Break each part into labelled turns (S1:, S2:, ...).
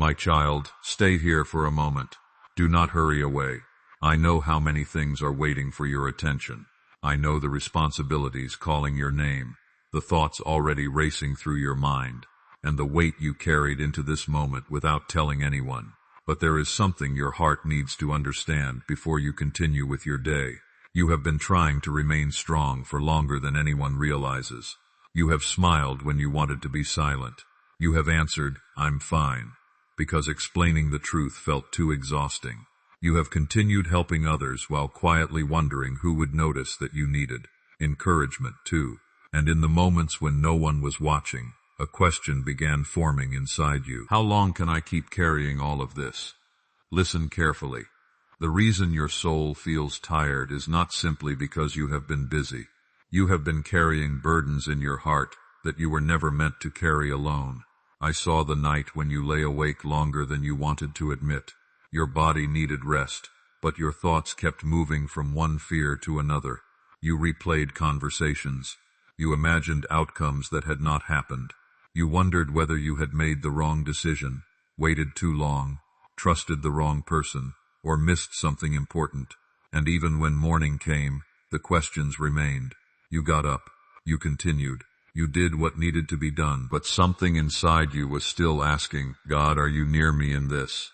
S1: My child, stay here for a moment. Do not hurry away. I know how many things are waiting for your attention. I know the responsibilities calling your name, the thoughts already racing through your mind, and the weight you carried into this moment without telling anyone. But there is something your heart needs to understand before you continue with your day. You have been trying to remain strong for longer than anyone realizes. You have smiled when you wanted to be silent. You have answered, "I'm fine," because explaining the truth felt too exhausting. You have continued helping others while quietly wondering who would notice that you needed encouragement too. And in the moments when no one was watching, a question began forming inside you. How long can I keep carrying all of this? Listen carefully. The reason your soul feels tired is not simply because you have been busy. You have been carrying burdens in your heart that you were never meant to carry alone. I saw the night when you lay awake longer than you wanted to admit. Your body needed rest, but your thoughts kept moving from one fear to another. You replayed conversations. You imagined outcomes that had not happened. You wondered whether you had made the wrong decision, waited too long, trusted the wrong person, or missed something important. And even when morning came, the questions remained. You got up. You continued. You did what needed to be done, but something inside you was still asking, "God, are you near me in this?"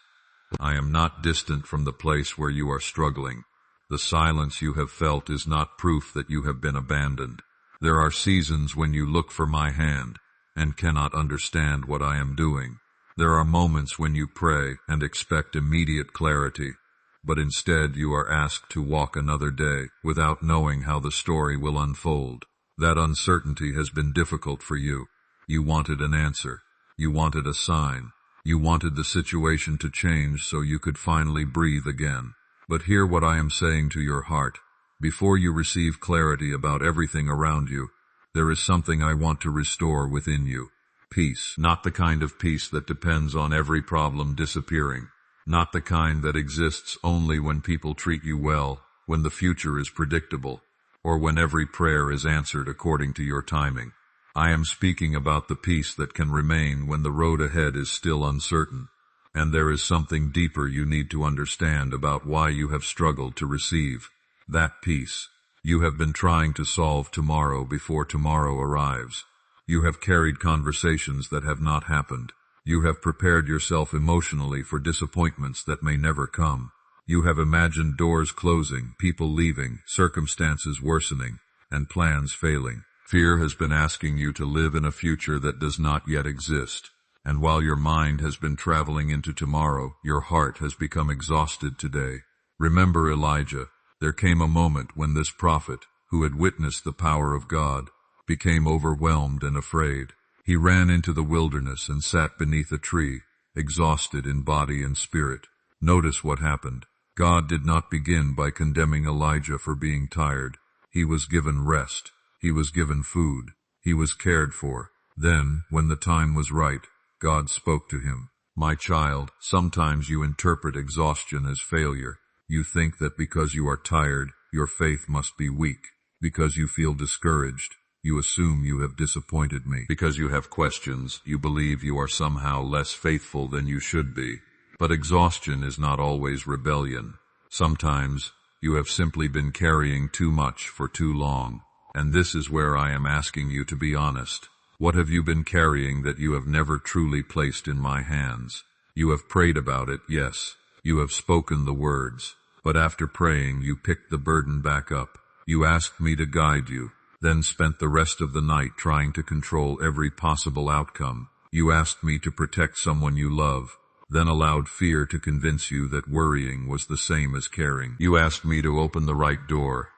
S1: I am not distant from the place where you are struggling. The silence you have felt is not proof that you have been abandoned. There are seasons when you look for my hand and cannot understand what I am doing. There are moments when you pray and expect immediate clarity, but instead you are asked to walk another day without knowing how the story will unfold. That uncertainty has been difficult for you. You wanted an answer. You wanted a sign. You wanted the situation to change so you could finally breathe again. But hear what I am saying to your heart. Before you receive clarity about everything around you, there is something I want to restore within you. Peace, not the kind of peace that depends on every problem disappearing, not the kind that exists only when people treat you well, when the future is predictable, or when every prayer is answered according to your timing. I am speaking about the peace that can remain when the road ahead is still uncertain. And there is something deeper you need to understand about why you have struggled to receive that peace. You have been trying to solve tomorrow before tomorrow arrives. You have carried conversations that have not happened. You have prepared yourself emotionally for disappointments that may never come. You have imagined doors closing, people leaving, circumstances worsening, and plans failing. Fear has been asking you to live in a future that does not yet exist. And while your mind has been traveling into tomorrow, your heart has become exhausted today. Remember Elijah. There came a moment when this prophet, who had witnessed the power of God, became overwhelmed and afraid. He ran into the wilderness and sat beneath a tree, exhausted in body and spirit. Notice what happened. God did not begin by condemning Elijah for being tired. He was given rest. He was given food. He was cared for. Then, when the time was right, God spoke to him. My child, sometimes you interpret exhaustion as failure. You think that because you are tired, your faith must be weak. Because you feel discouraged, you assume you have disappointed me. Because you have questions, you believe you are somehow less faithful than you should be. But exhaustion is not always rebellion. Sometimes, you have simply been carrying too much for too long. And this is where I am asking you to be honest. What have you been carrying that you have never truly placed in my hands? You have prayed about it, yes. You have spoken the words. But after praying, you picked the burden back up. You asked me to guide you, then spent the rest of the night trying to control every possible outcome. You asked me to protect someone you love, then allowed fear to convince you that worrying was the same as caring. You asked me to open the right door,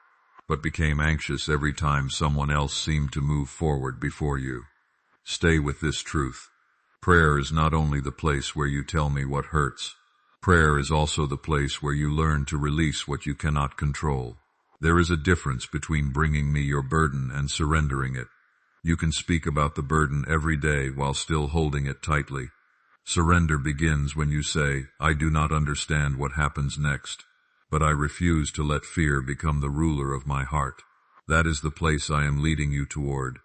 S1: but became anxious every time someone else seemed to move forward before you. Stay with this truth. Prayer is not only the place where you tell me what hurts. Prayer is also the place where you learn to release what you cannot control. There is a difference between bringing me your burden and surrendering it. You can speak about the burden every day while still holding it tightly. Surrender begins when you say, I do not understand what happens next, but I refuse to let fear become the ruler of my heart. That is the place I am leading you toward.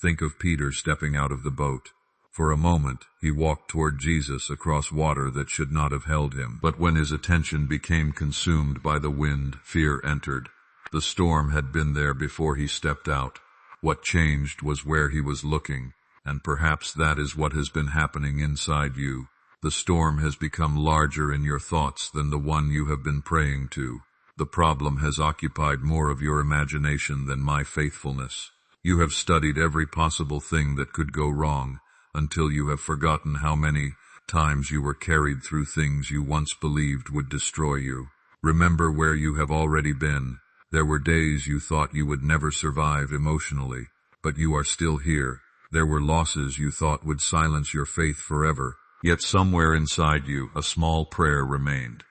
S1: Think of Peter stepping out of the boat. For a moment, he walked toward Jesus across water that should not have held him. But when his attention became consumed by the wind, fear entered. The storm had been there before he stepped out. What changed was where he was looking, and perhaps that is what has been happening inside you. The storm has become larger in your thoughts than the one you have been praying to. The problem has occupied more of your imagination than my faithfulness. You have studied every possible thing that could go wrong, until you have forgotten how many times you were carried through things you once believed would destroy you. Remember where you have already been. There were days you thought you would never survive emotionally, but you are still here. There were losses you thought would silence your faith forever, yet somewhere inside you a small prayer remained.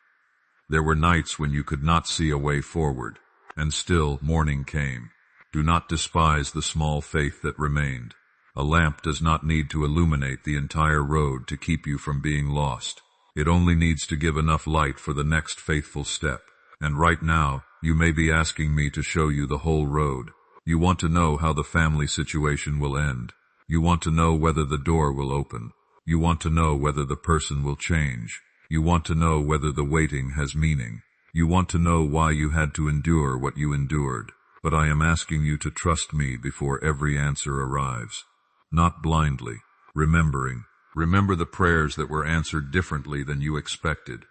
S1: There were nights when you could not see a way forward, and still morning came. Do not despise the small faith that remained. A lamp does not need to illuminate the entire road to keep you from being lost. It only needs to give enough light for the next faithful step. And right now, you may be asking me to show you the whole road. You want to know how the family situation will end. You want to know whether the door will open. You want to know whether the person will change. You want to know whether the waiting has meaning. You want to know why you had to endure what you endured. But I am asking you to trust me before every answer arrives. Not blindly, remembering. Remember the prayers that were answered differently than you expected,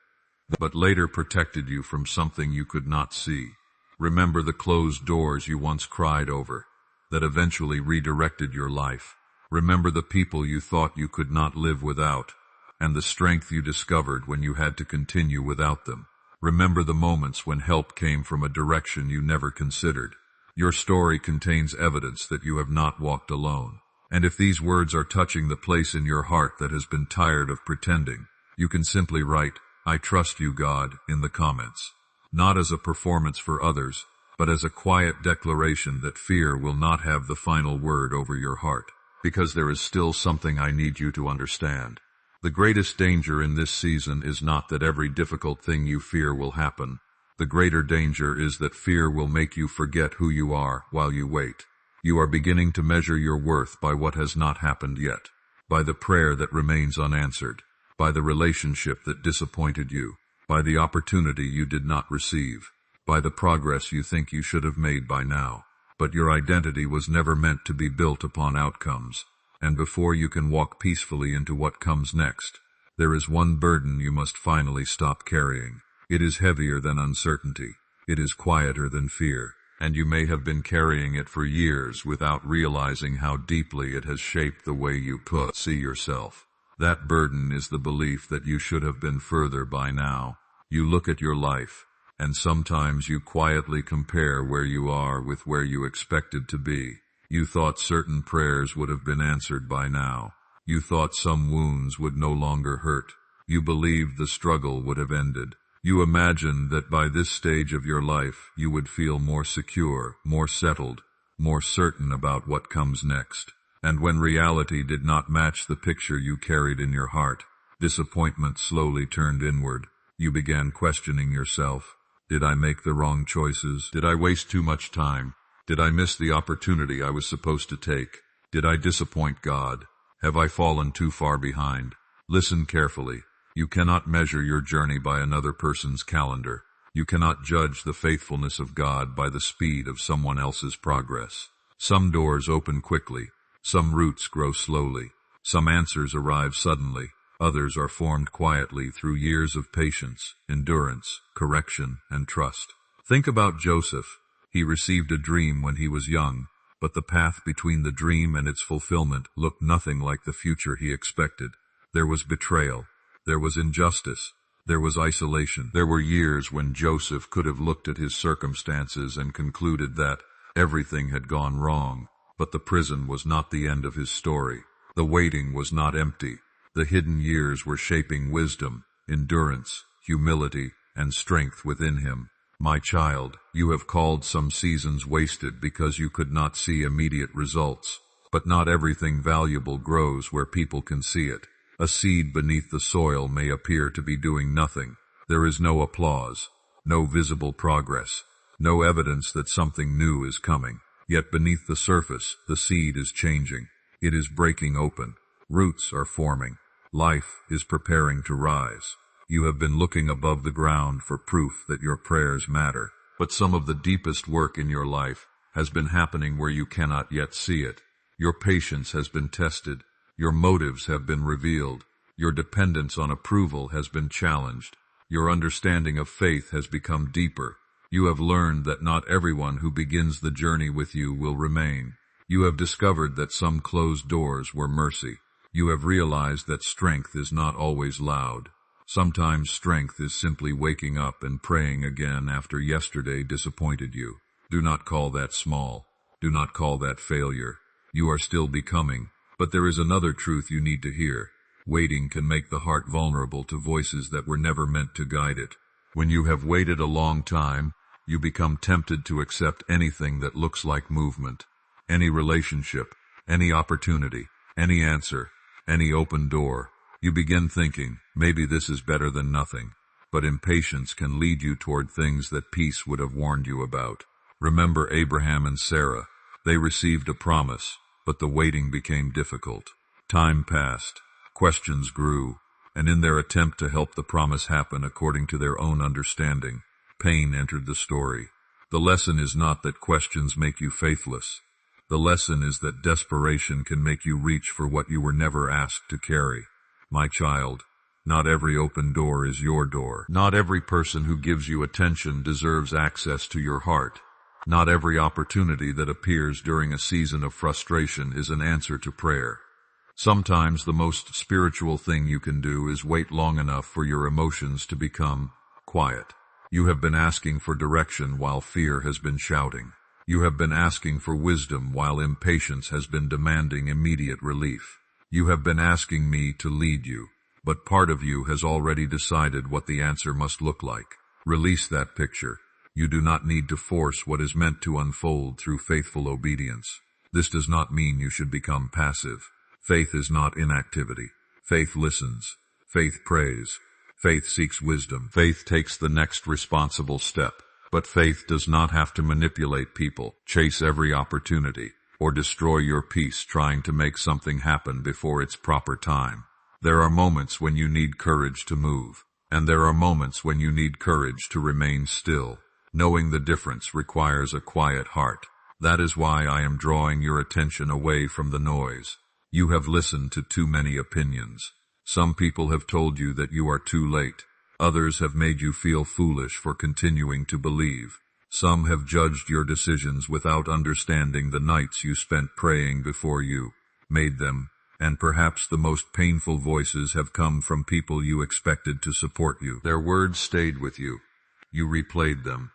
S1: but later protected you from something you could not see. Remember the closed doors you once cried over, that eventually redirected your life. Remember the people you thought you could not live without, and the strength you discovered when you had to continue without them. Remember the moments when help came from a direction you never considered. Your story contains evidence that you have not walked alone. And if these words are touching the place in your heart that has been tired of pretending, you can simply write, "I trust you, God," in the comments. Not as a performance for others, but as a quiet declaration that fear will not have the final word over your heart. Because there is still something I need you to understand. The greatest danger in this season is not that every difficult thing you fear will happen. The greater danger is that fear will make you forget who you are while you wait. You are beginning to measure your worth by what has not happened yet, by the prayer that remains unanswered, by the relationship that disappointed you, by the opportunity you did not receive, by the progress you think you should have made by now. But your identity was never meant to be built upon outcomes, and before you can walk peacefully into what comes next, there is one burden you must finally stop carrying. It is heavier than uncertainty. It is quieter than fear. And you may have been carrying it for years without realizing how deeply it has shaped the way you see yourself. That burden is the belief that you should have been further by now. You look at your life, and sometimes you quietly compare where you are with where you expected to be. You thought certain prayers would have been answered by now. You thought some wounds would no longer hurt. You believed the struggle would have ended. You imagined that by this stage of your life you would feel more secure, more settled, more certain about what comes next. And when reality did not match the picture you carried in your heart, disappointment slowly turned inward. You began questioning yourself. Did I make the wrong choices? Did I waste too much time? Did I miss the opportunity I was supposed to take? Did I disappoint God? Have I fallen too far behind? Listen carefully. You cannot measure your journey by another person's calendar. You cannot judge the faithfulness of God by the speed of someone else's progress. Some doors open quickly. Some roots grow slowly. Some answers arrive suddenly. Others are formed quietly through years of patience, endurance, correction, and trust. Think about Joseph. He received a dream when he was young, but the path between the dream and its fulfillment looked nothing like the future he expected. There was betrayal. There was injustice. There was isolation. There were years when Joseph could have looked at his circumstances and concluded that everything had gone wrong. But the prison was not the end of his story. The waiting was not empty. The hidden years were shaping wisdom, endurance, humility, and strength within him. My child, you have called some seasons wasted because you could not see immediate results. But not everything valuable grows where people can see it. A seed beneath the soil may appear to be doing nothing. There is no applause, no visible progress, no evidence that something new is coming. Yet beneath the surface, the seed is changing. It is breaking open. Roots are forming. Life is preparing to rise. You have been looking above the ground for proof that your prayers matter. But some of the deepest work in your life has been happening where you cannot yet see it. Your patience has been tested. Your motives have been revealed. Your dependence on approval has been challenged. Your understanding of faith has become deeper. You have learned that not everyone who begins the journey with you will remain. You have discovered that some closed doors were mercy. You have realized that strength is not always loud. Sometimes strength is simply waking up and praying again after yesterday disappointed you. Do not call that small. Do not call that failure. You are still becoming. But there is another truth you need to hear. Waiting can make the heart vulnerable to voices that were never meant to guide it. When you have waited a long time, you become tempted to accept anything that looks like movement. Any relationship, any opportunity, any answer, any open door. You begin thinking, maybe this is better than nothing. But impatience can lead you toward things that peace would have warned you about. Remember Abraham and Sarah. They received a promise, but the waiting became difficult. Time passed. Questions grew, and in their attempt to help the promise happen according to their own understanding, pain entered the story. The lesson is not that questions make you faithless. The lesson is that desperation can make you reach for what you were never asked to carry. My child, not every open door is your door. Not every person who gives you attention deserves access to your heart. Not every opportunity that appears during a season of frustration is an answer to prayer. Sometimes the most spiritual thing you can do is wait long enough for your emotions to become quiet. You have been asking for direction while fear has been shouting. You have been asking for wisdom while impatience has been demanding immediate relief. You have been asking me to lead you, but part of you has already decided what the answer must look like. Release that picture. You do not need to force what is meant to unfold through faithful obedience. This does not mean you should become passive. Faith is not inactivity. Faith listens. Faith prays. Faith seeks wisdom. Faith takes the next responsible step. But faith does not have to manipulate people, chase every opportunity, or destroy your peace trying to make something happen before its proper time. There are moments when you need courage to move, and there are moments when you need courage to remain still. Knowing the difference requires a quiet heart. That is why I am drawing your attention away from the noise. You have listened to too many opinions. Some people have told you that you are too late. Others have made you feel foolish for continuing to believe. Some have judged your decisions without understanding the nights you spent praying before you made them, and perhaps the most painful voices have come from people you expected to support you. Their words stayed with you. You replayed them.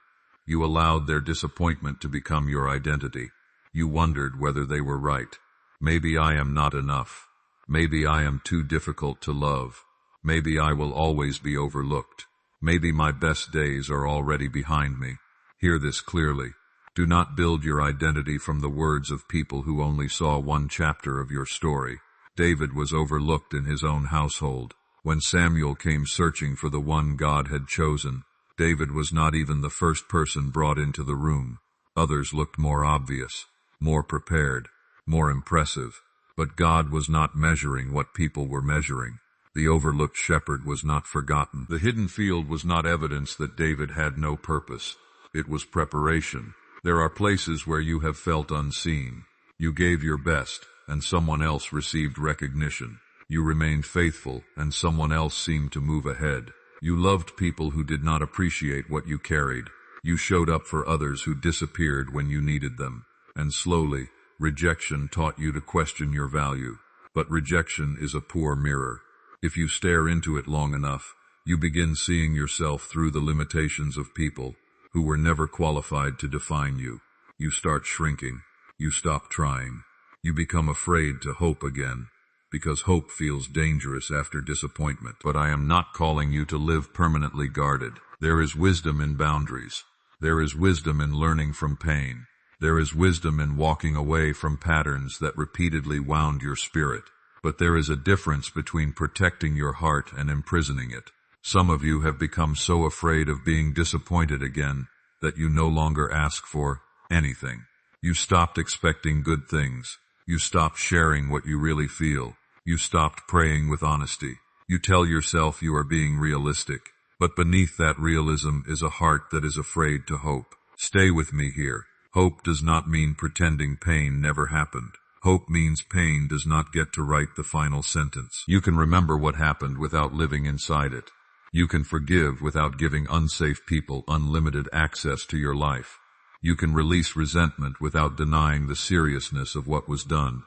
S1: You allowed their disappointment to become your identity. You wondered whether they were right. Maybe I am not enough. Maybe I am too difficult to love. Maybe I will always be overlooked. Maybe my best days are already behind me. Hear this clearly. Do not build your identity from the words of people who only saw one chapter of your story. David was overlooked in his own household. When Samuel came searching for the one God had chosen, David was not even the first person brought into the room. Others looked more obvious, more prepared, more impressive. But God was not measuring what people were measuring. The overlooked shepherd was not forgotten. The hidden field was not evidence that David had no purpose. It was preparation. There are places where you have felt unseen. You gave your best, and someone else received recognition. You remained faithful, and someone else seemed to move ahead. You loved people who did not appreciate what you carried. You showed up for others who disappeared when you needed them. And slowly, rejection taught you to question your value. But rejection is a poor mirror. If you stare into it long enough, you begin seeing yourself through the limitations of people who were never qualified to define you. You start shrinking. You stop trying. You become afraid to hope again, because hope feels dangerous after disappointment. But I am not calling you to live permanently guarded. There is wisdom in boundaries. There is wisdom in learning from pain. There is wisdom in walking away from patterns that repeatedly wound your spirit. But there is a difference between protecting your heart and imprisoning it. Some of you have become so afraid of being disappointed again that you no longer ask for anything. You stopped expecting good things. You stopped sharing what you really feel. You stopped praying with honesty. You tell yourself you are being realistic, but beneath that realism is a heart that is afraid to hope. Stay with me here. Hope does not mean pretending pain never happened. Hope means pain does not get to write the final sentence. You can remember what happened without living inside it. You can forgive without giving unsafe people unlimited access to your life. You can release resentment without denying the seriousness of what was done.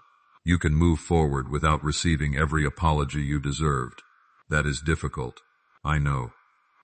S1: You can move forward without receiving every apology you deserved. That is difficult, I know,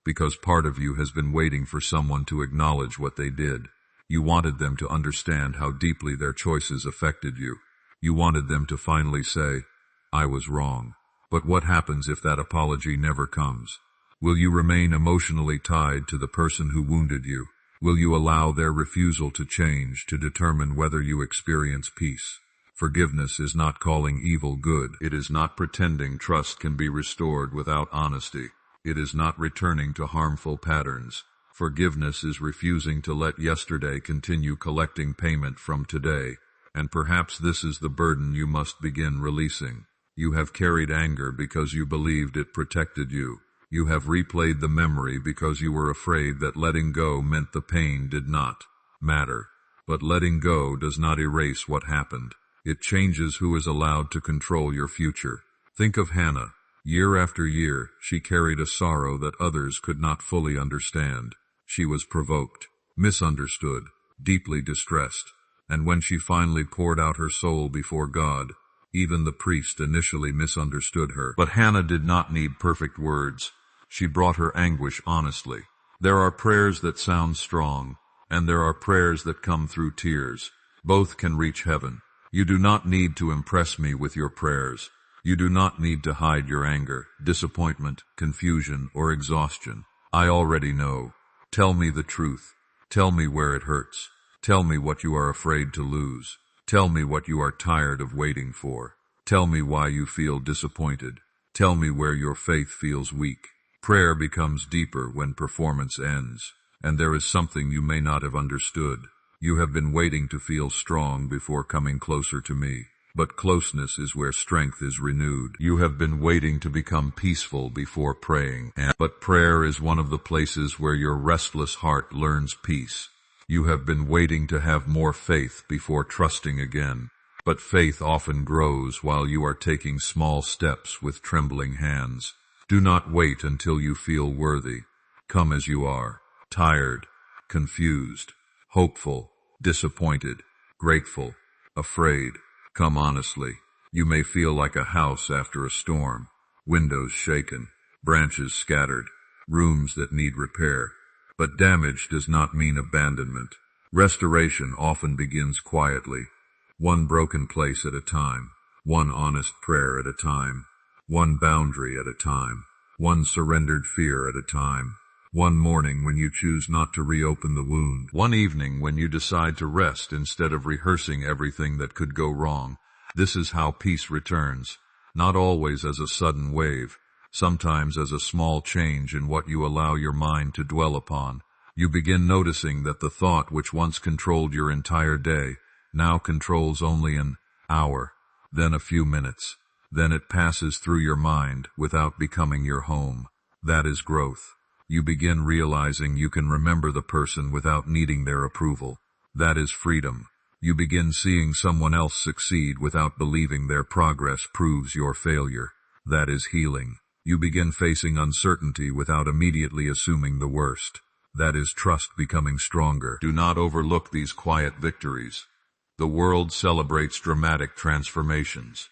S1: because part of you has been waiting for someone to acknowledge what they did. You wanted them to understand how deeply their choices affected you. You wanted them to finally say, I was wrong. But what happens if that apology never comes? Will you remain emotionally tied to the person who wounded you? Will you allow their refusal to change to determine whether you experience peace? Forgiveness is not calling evil good. It is not pretending trust can be restored without honesty. It is not returning to harmful patterns. Forgiveness is refusing to let yesterday continue collecting payment from today. And perhaps this is the burden you must begin releasing. You have carried anger because you believed it protected you. You have replayed the memory because you were afraid that letting go meant the pain did not matter. But letting go does not erase what happened. It changes who is allowed to control your future. Think of Hannah. Year after year, she carried a sorrow that others could not fully understand. She was provoked, misunderstood, deeply distressed. And when she finally poured out her soul before God, even the priest initially misunderstood her. But Hannah did not need perfect words. She brought her anguish honestly. There are prayers that sound strong, and there are prayers that come through tears. Both can reach heaven. You do not need to impress me with your prayers. You do not need to hide your anger, disappointment, confusion, or exhaustion. I already know. Tell me the truth. Tell me where it hurts. Tell me what you are afraid to lose. Tell me what you are tired of waiting for. Tell me why you feel disappointed. Tell me where your faith feels weak. Prayer becomes deeper when performance ends, and there is something you may not have understood. You have been waiting to feel strong before coming closer to me, but closeness is where strength is renewed. You have been waiting to become peaceful before praying, but prayer is one of the places where your restless heart learns peace. You have been waiting to have more faith before trusting again, but faith often grows while you are taking small steps with trembling hands. Do not wait until you feel worthy. Come as you are, tired, confused, hopeful, disappointed, grateful, afraid. Come honestly. You may feel like a house after a storm, windows shaken, branches scattered, rooms that need repair. But damage does not mean abandonment. Restoration often begins quietly, one broken place at a time, one honest prayer at a time, one boundary at a time, one surrendered fear at a time, one morning when you choose not to reopen the wound, one evening when you decide to rest instead of rehearsing everything that could go wrong. This is how peace returns, not always as a sudden wave, sometimes as a small change in what you allow your mind to dwell upon. You begin noticing that the thought which once controlled your entire day now controls only an hour, then a few minutes. Then it passes through your mind without becoming your home. That is growth. You begin realizing you can remember the person without needing their approval. That is freedom. You begin seeing someone else succeed without believing their progress proves your failure. That is healing. You begin facing uncertainty without immediately assuming the worst. That is trust becoming stronger. Do not overlook these quiet victories. The world celebrates dramatic transformations,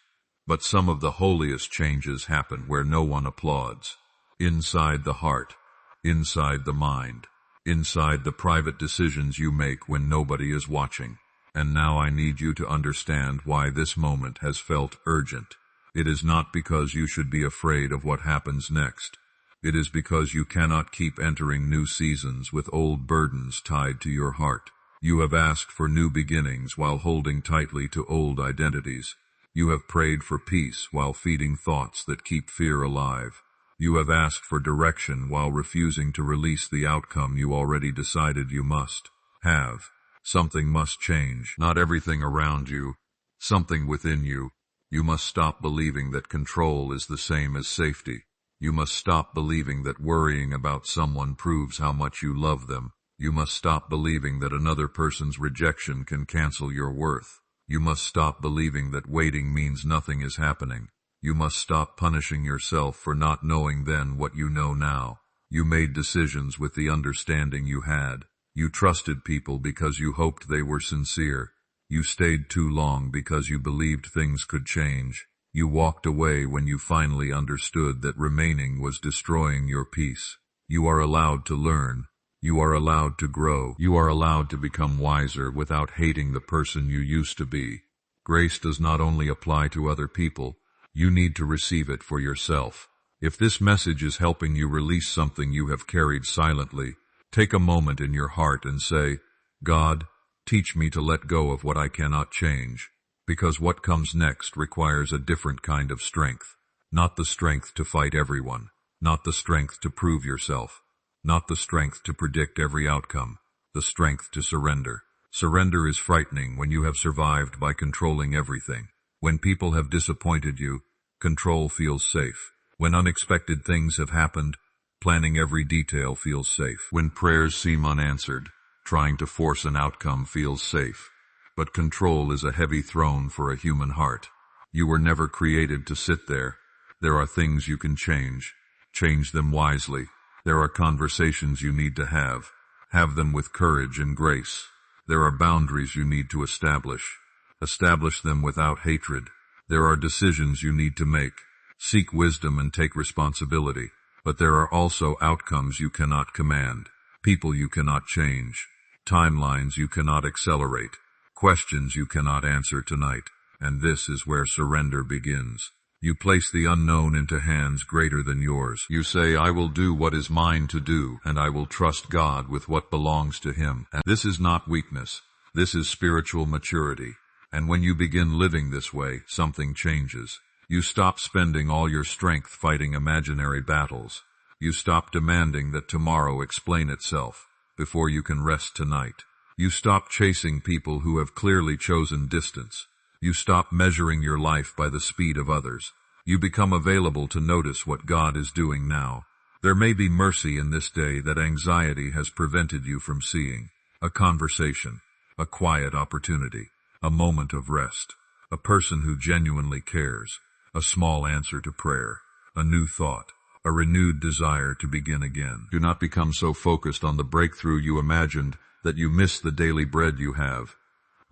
S1: but some of the holiest changes happen where no one applauds. Inside the heart, inside the mind, inside the private decisions you make when nobody is watching. And now I need you to understand why this moment has felt urgent. It is not because you should be afraid of what happens next. It is because you cannot keep entering new seasons with old burdens tied to your heart. You have asked for new beginnings while holding tightly to old identities. You have prayed for peace while feeding thoughts that keep fear alive. You have asked for direction while refusing to release the outcome you already decided you must have. Something must change, not everything around you, something within you. You must stop believing that control is the same as safety. You must stop believing that worrying about someone proves how much you love them. You must stop believing that another person's rejection can cancel your worth. You must stop believing that waiting means nothing is happening. You must stop punishing yourself for not knowing then what you know now. You made decisions with the understanding you had. You trusted people because you hoped they were sincere. You stayed too long because you believed things could change. You walked away when you finally understood that remaining was destroying your peace. You are allowed to learn. You are allowed to grow. You are allowed to become wiser without hating the person you used to be. Grace does not only apply to other people. You need to receive it for yourself. If this message is helping you release something you have carried silently, take a moment in your heart and say, God, teach me to let go of what I cannot change, because what comes next requires a different kind of strength. Not the strength to fight everyone, not the strength to prove yourself, not the strength to predict every outcome, the strength to surrender. Surrender is frightening when you have survived by controlling everything. When people have disappointed you, control feels safe. When unexpected things have happened, planning every detail feels safe. When prayers seem unanswered, trying to force an outcome feels safe. But control is a heavy throne for a human heart. You were never created to sit there. There are things you can change. Change them wisely. There are conversations you need to have. Have them with courage and grace. There are boundaries you need to establish. Establish them without hatred. There are decisions you need to make. Seek wisdom and take responsibility. But there are also outcomes you cannot command. People you cannot change. Timelines you cannot accelerate. Questions you cannot answer tonight. And this is where surrender begins. You place the unknown into hands greater than yours. You say, I will do what is mine to do, and I will trust God with what belongs to Him. And this is not weakness. This is spiritual maturity. And when you begin living this way, something changes. You stop spending all your strength fighting imaginary battles. You stop demanding that tomorrow explain itself before you can rest tonight. You stop chasing people who have clearly chosen distance. You stop measuring your life by the speed of others. You become available to notice what God is doing now. There may be mercy in this day that anxiety has prevented you from seeing. A conversation, a quiet opportunity, a moment of rest, a person who genuinely cares, a small answer to prayer, a new thought, a renewed desire to begin again. Do not become so focused on the breakthrough you imagined that you miss the daily bread you have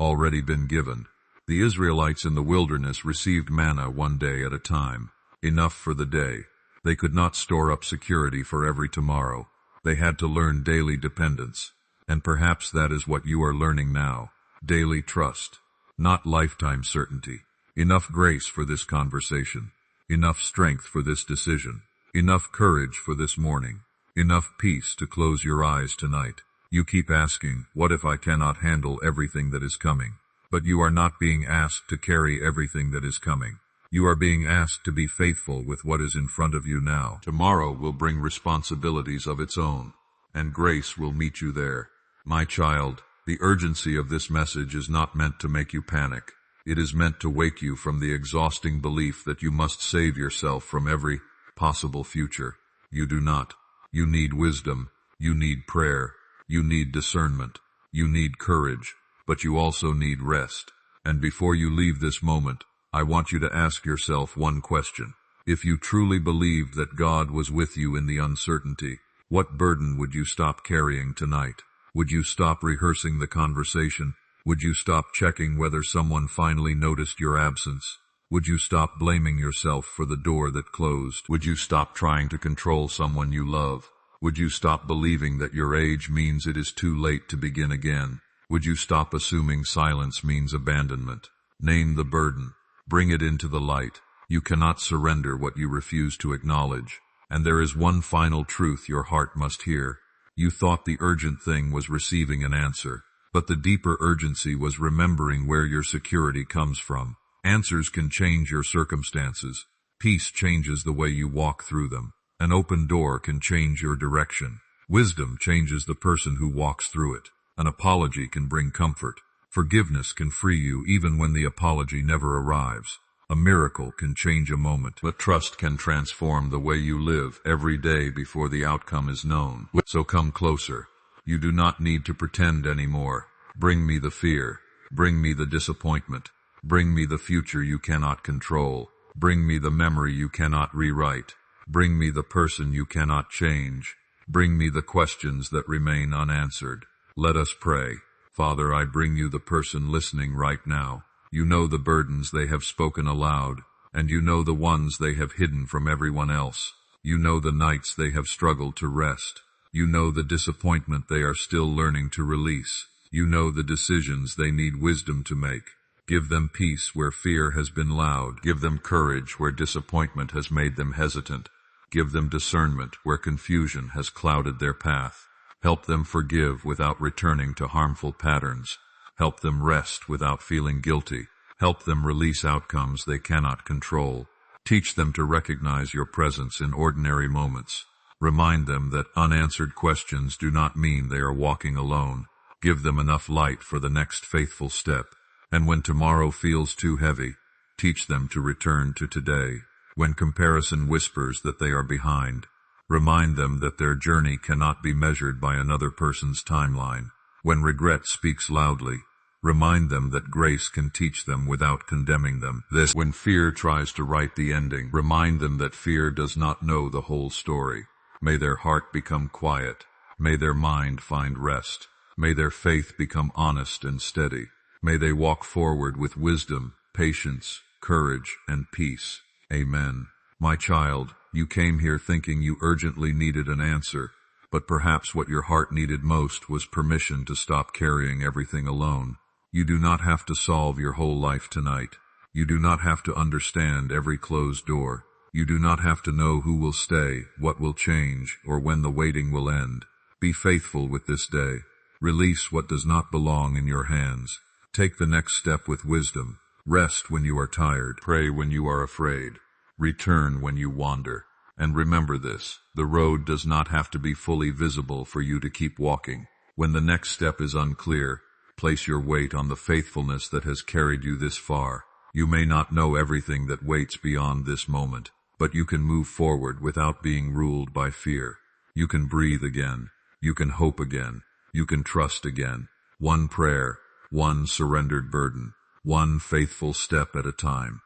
S1: already been given. The Israelites in the wilderness received manna one day at a time, enough for the day. They could not store up security for every tomorrow. They had to learn daily dependence. And perhaps that is what you are learning now. Daily trust, not lifetime certainty. Enough grace for this conversation. Enough strength for this decision. Enough courage for this morning. Enough peace to close your eyes tonight. You keep asking, what if I cannot handle everything that is coming? But you are not being asked to carry everything that is coming. You are being asked to be faithful with what is in front of you now. Tomorrow will bring responsibilities of its own, and grace will meet you there. My child, the urgency of this message is not meant to make you panic. It is meant to wake you from the exhausting belief that you must save yourself from every possible future. You do not. You need wisdom. You need prayer. You need discernment. You need courage. But you also need rest. And before you leave this moment, I want you to ask yourself one question. If you truly believed that God was with you in the uncertainty, what burden would you stop carrying tonight? Would you stop rehearsing the conversation? Would you stop checking whether someone finally noticed your absence? Would you stop blaming yourself for the door that closed? Would you stop trying to control someone you love? Would you stop believing that your age means it is too late to begin again? Would you stop assuming silence means abandonment? Name the burden. Bring it into the light. You cannot surrender what you refuse to acknowledge. And there is one final truth your heart must hear. You thought the urgent thing was receiving an answer, but the deeper urgency was remembering where your security comes from. Answers can change your circumstances. Peace changes the way you walk through them. An open door can change your direction. Wisdom changes the person who walks through it. An apology can bring comfort. Forgiveness can free you even when the apology never arrives. A miracle can change a moment, but trust can transform the way you live every day before the outcome is known. So come closer. You do not need to pretend anymore. Bring me the fear. Bring me the disappointment. Bring me the future you cannot control. Bring me the memory you cannot rewrite. Bring me the person you cannot change. Bring me the questions that remain unanswered. Let us pray. Father, I bring you the person listening right now. You know the burdens they have spoken aloud, and you know the ones they have hidden from everyone else. You know the nights they have struggled to rest. You know the disappointment they are still learning to release. You know the decisions they need wisdom to make. Give them peace where fear has been loud. Give them courage where disappointment has made them hesitant. Give them discernment where confusion has clouded their path. Help them forgive without returning to harmful patterns. Help them rest without feeling guilty. Help them release outcomes they cannot control. Teach them to recognize your presence in ordinary moments. Remind them that unanswered questions do not mean they are walking alone. Give them enough light for the next faithful step. And when tomorrow feels too heavy, teach them to return to today. When comparison whispers that they are behind, remind them that their journey cannot be measured by another person's timeline. When regret speaks loudly, remind them that grace can teach them without condemning them. When fear tries to write the ending, remind them that fear does not know the whole story. May their heart become quiet. May their mind find rest. May their faith become honest and steady. May they walk forward with wisdom, patience, courage, and peace. Amen. My child, you came here thinking you urgently needed an answer, but perhaps what your heart needed most was permission to stop carrying everything alone. You do not have to solve your whole life tonight. You do not have to understand every closed door. You do not have to know who will stay, what will change, or when the waiting will end. Be faithful with this day. Release what does not belong in your hands. Take the next step with wisdom. Rest when you are tired. Pray when you are afraid. Return when you wander. And remember this, the road does not have to be fully visible for you to keep walking. When the next step is unclear, place your weight on the faithfulness that has carried you this far. You may not know everything that waits beyond this moment, but you can move forward without being ruled by fear. You can breathe again. You can hope again. You can trust again. One prayer, one surrendered burden, one faithful step at a time.